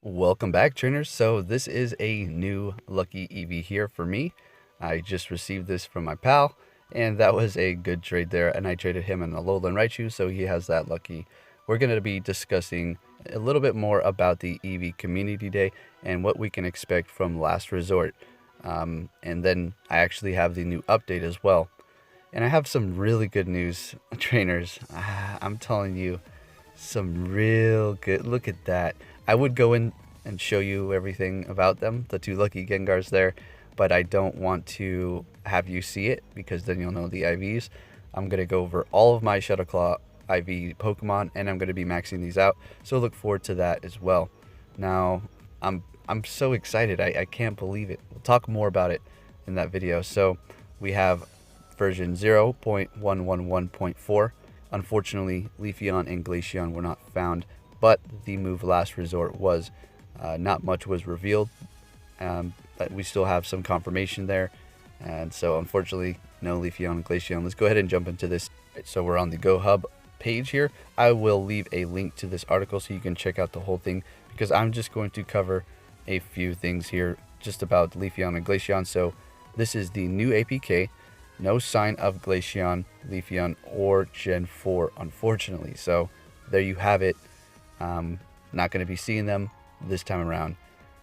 Welcome back, trainers. So this is a new lucky Eevee here for me. I just received this from my pal, and that was a good trade there, and I traded him an Alolan Raichu, so he has that lucky. We're going to be discussing a little bit more about the Eevee Community Day and what we can expect from Last Resort. And then I actually have the new update as well. And I have some really good news, trainers. I'm telling you, some real good. Look at that. I would go in and show you everything about them, the two lucky Gengars there, but I don't want to have you see it because then you'll know the IVs. I'm going to go over all of my Shuttleclaw IV Pokemon, and I'm going to be maxing these out, so look forward to that as well. Now, I'm so excited. I can't believe it. We'll talk more about it in that video. So we have version 0.111.4. Unfortunately, Leafeon and Glaceon were not found, but the move Last Resort was. Not much was revealed, but we still have some confirmation there. And so unfortunately, no Leafeon and Glaceon. Let's go ahead and jump into this. Right, so we're on the Go Hub page here. I will leave a link to this article so you can check out the whole thing, because I'm just going to cover a few things here just about Leafeon and Glaceon. So this is the new APK. No sign of Glaceon, Leafeon, or Gen 4, unfortunately. So there you have it. Not going to be seeing them this time around,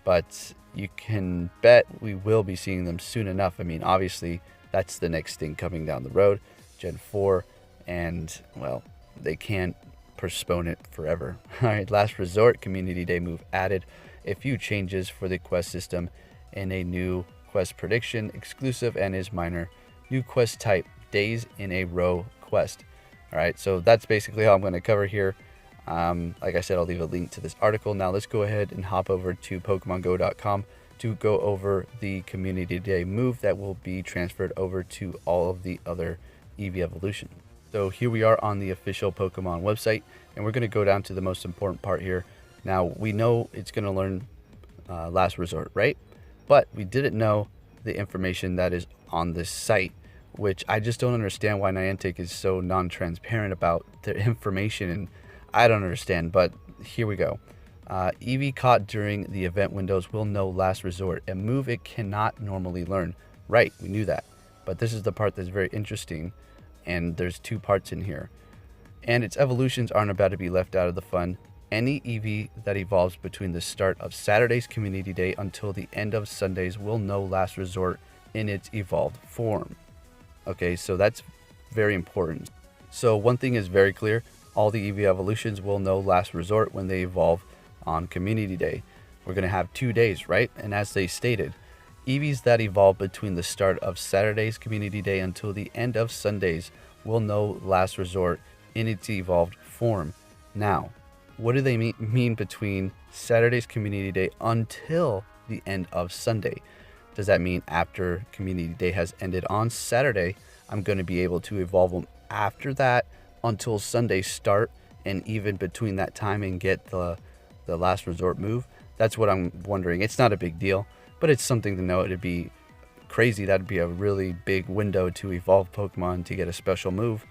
but you can bet we will be seeing them soon enough. I mean, obviously, that's the next thing coming down the road, Gen 4, and, well, they can't postpone it forever. All right, Last Resort Community Day move added, a few changes for the quest system, and a new quest prediction exclusive and is minor. New quest type, days in a row quest. All right, so that's basically all I'm going to cover here. Like I said, I'll leave a link to this article. Now let's go ahead and hop over to PokemonGo.com to go over the Community Day move that will be transferred over to all of the other Eevee evolution. So here we are on the official Pokemon website, and we're going to go down to the most important part here. Now we know it's going to learn Last Resort, right? But we didn't know the information that is on this site, which I just don't understand why Niantic is so non-transparent about their information, and I don't understand, but here we go. Eevee caught during the event windows will know Last Resort, a move it cannot normally learn. Right, we knew that, but this is the part that's very interesting, and there's two parts in here. And its evolutions aren't about to be left out of the fun. Any Eevee that evolves between the start of Saturday's Community Day until the end of Sunday's will know Last Resort in its evolved form. Okay, so that's very important. So one thing is very clear, all the Eevee evolutions will know Last Resort when they evolve on Community Day. We're going to have 2 days, right? And as they stated, Eevees that evolve between the start of Saturday's Community Day until the end of Sunday's will know Last Resort in its evolved form. Now, what do they mean between Saturday's Community Day until the end of Sunday? Does that mean after Community Day has ended on Saturday, I'm going to be able to evolve them after that until Sunday start, and even between that time and get the Last Resort move? That's what I'm wondering. It's not a big deal, but it's something to know. It'd be crazy. That'd be a really big window to evolve Pokemon to get a special move.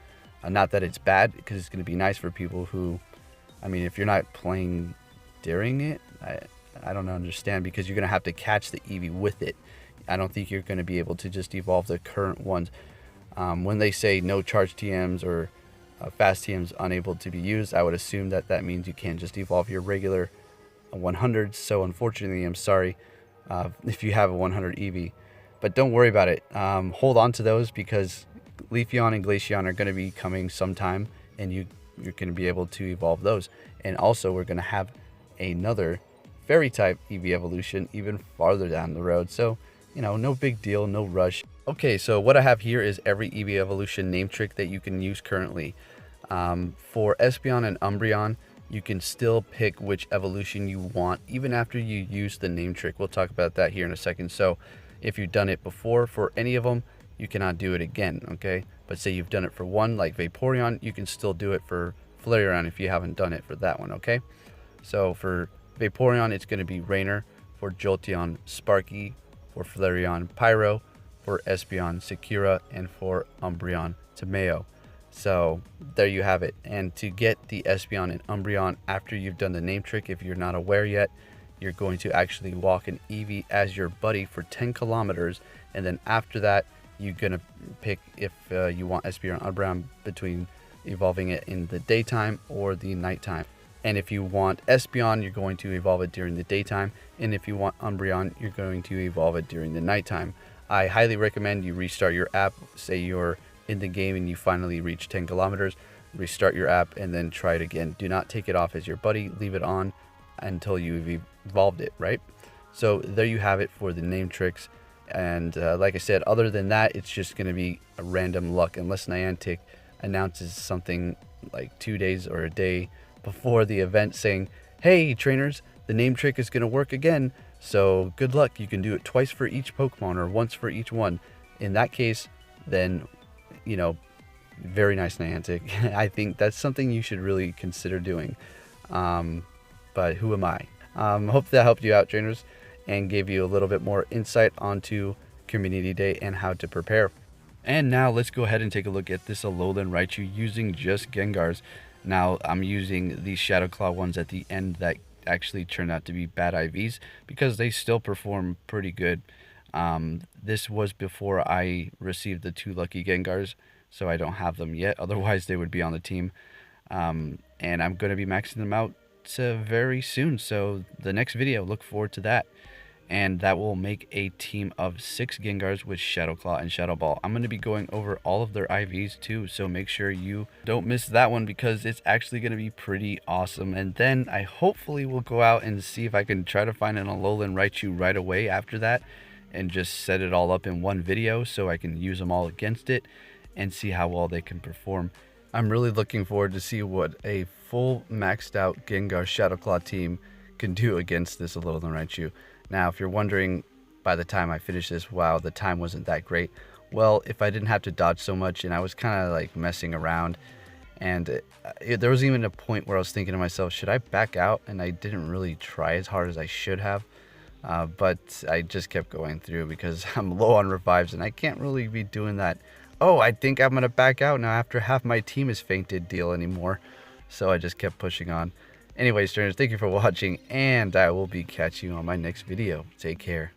Not that it's bad, because it's going to be nice for people who, I mean, if you're not playing during it, I don't understand, because you're going to have to catch the Eevee with it. I don't think you're going to be able to just evolve the current ones. When they say no charge TMs or fast TMs unable to be used, I would assume that that means you can't just evolve your regular 100s. So unfortunately, I'm sorry if you have a 100 Eevee, but don't worry about it. Hold on to those, because Leafeon and Glaceon are going to be coming sometime, and you're going to be able to evolve those. And also, we're going to have another Fairy type Eevee evolution even farther down the road. So, you know, no big deal, no rush. Okay, so what I have here is every Eevee evolution name trick that you can use currently. For Espeon and Umbreon, you can still pick which evolution you want even after you use the name trick. We'll talk about that here in a second. So if you've done it before for any of them, you cannot do it again, okay? But say you've done it for one, like Vaporeon, you can still do it for Flareon if you haven't done it for that one, okay? So for Vaporeon, it's going to be Rainer. For Jolteon, Sparky. For Flareon, Pyro. For Espeon, Sakura. And for Umbreon, Tomeo. So there you have it. And to get the Espeon and Umbreon after you've done the name trick, if you're not aware yet, you're going to actually walk an Eevee as your buddy for 10 kilometers. And then after that, you're going to pick if you want Espeon Umbreon between evolving it in the daytime or the nighttime. And if you want Espeon, you're going to evolve it during the daytime. And if you want Umbreon, you're going to evolve it during the nighttime. I highly recommend you restart your app. Say you're in the game and you finally reach 10 kilometers, restart your app and then try it again. Do not take it off as your buddy. Leave it on until you've evolved it, right? So there you have it for the name tricks. And like I said, other than that, it's just going to be a random luck unless Niantic announces something like 2 days or a day before the event saying, hey trainers, the name trick is going to work again, so good luck. You can do it twice for each Pokemon or once for each one. In that case, then, you know, very nice Niantic. I think that's something you should really consider doing. But who am I? Hope that helped you out, trainers, and gave you a little bit more insight onto Community Day and how to prepare. And now let's go ahead and take a look at this Alolan Raichu using just Gengars. Now I'm using these Shadow Claw ones at the end that actually turned out to be bad IVs because they still perform pretty good. This was before I received the 2 lucky Gengars, so I don't have them yet. Otherwise they would be on the team. And I'm going to be maxing them out very soon. So the next video, look forward to that. And that will make a team of 6 Gengars with Shadow Claw and Shadow Ball. I'm going to be going over all of their IVs too, so make sure you don't miss that one because it's actually going to be pretty awesome. And then I hopefully will go out and see if I can try to find an Alolan Raichu right away after that and just set it all up in one video so I can use them all against it and see how well they can perform. I'm really looking forward to see what a full maxed out Gengar Shadow Claw team can do against this Alolan Raichu. Now, if you're wondering by the time I finish this, wow, the time wasn't that great. Well, if I didn't have to dodge so much and I was kind of like messing around, and there was even a point where I was thinking to myself, should I back out? And I didn't really try as hard as I should have, but I just kept going through because I'm low on revives and I can't really be doing that. Oh, I think I'm going to back out now after half my team is fainted deal anymore. So I just kept pushing on. Anyways, trainers, thank you for watching, and I will be catching you on my next video. Take care.